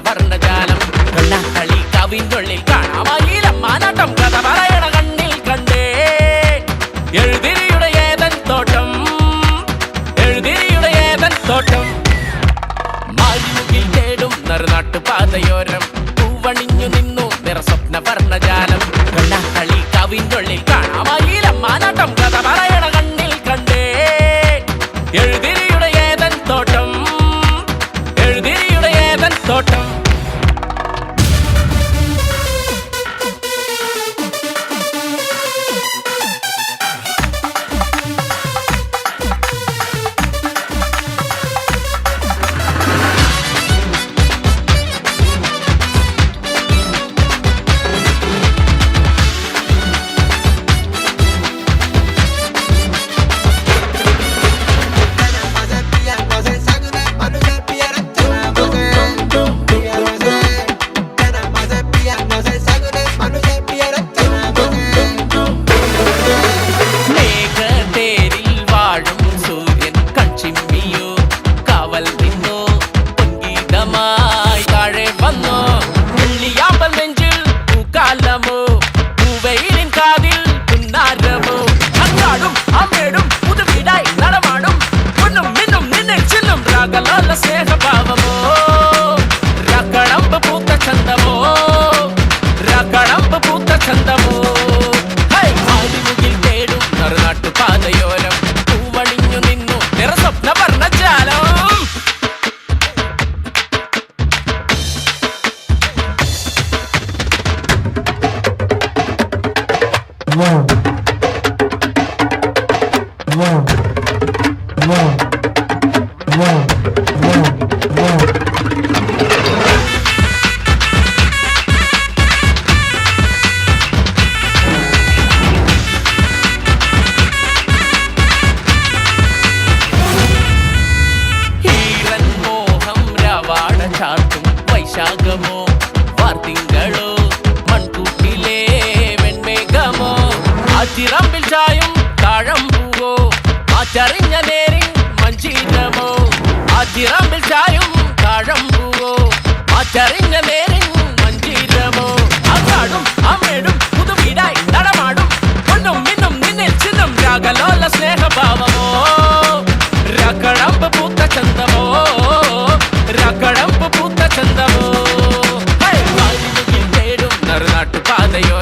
വർണ്ണജാലം വെള്ളാക്കളി കവിനുള്ളിൽ കാണാമയിലമ്മാനാട്ടം കഥ പറയണ കണ്ണിൽ കണ്ടേ എഴുതിരിയുടെ ഏതൻ തോട്ടം എഴുതിരിയുടെ ഏതൻ തോട്ടം മാലിമുകിൽ തേടും നറുനാട്ടുപാതയോരം പൂവണിഞ്ഞു നിന്നു നിറസ്വപ്ന വർണ്ണജാലം വെള്ളാക്കളി കവിനുള്ളിൽ കാണാമയിലമ്മാനാട്ടം കഥ പറയണ കണ്ണിൽ കണ്ടേ എഴുതിരിയുടെ ഏതൻ തോട്ടം എഴുതിരിയുടെ ഏതൻ തോട്ടം സ്നേഹഭാവമോ രക്കടമ്പ് പൂത്ത ചന്തമോ രക്കടമ്പ് പൂത്ത ചന്തമോ ആദിമുകിൽ തേടും നറുനാട്ടുപാതയോരം പൂവണിഞ്ഞു നിന്നു നിറസ്വപ്ന വർണ്ണജാലം വൈശാഖമോ വാർത്തിങ്കളോ മൺകൂട്ടിലെ വെൺമേഘമോ ആറ്റിറമ്പിൽ ചായും താഴമ്പൂവോ ആറ്ററിഞ്ഞ നേരിൻ മഞ്ചീരമോ ആറ്റിറമ്പിൽ ചായും താഴമ്പൂവോ ആറ്ററിഞ്ഞ നേരിൻ മഞ്ചീരമോ അങ്ങാടും അമ്മേടും പുതുവീടായി നടമാടും പൊന്നും മിന്നും നിന്നിൽ ചിന്നും രാഗലോല സ്നേഹഭാവമോ രക്കടമ്പ് പൂത്ത ചന്തമോ രക്കടമ്പ് പൂത്ത ചന്തമോ ആദിമുകിൽ തേടും നറുനാട്ടുപാതയോ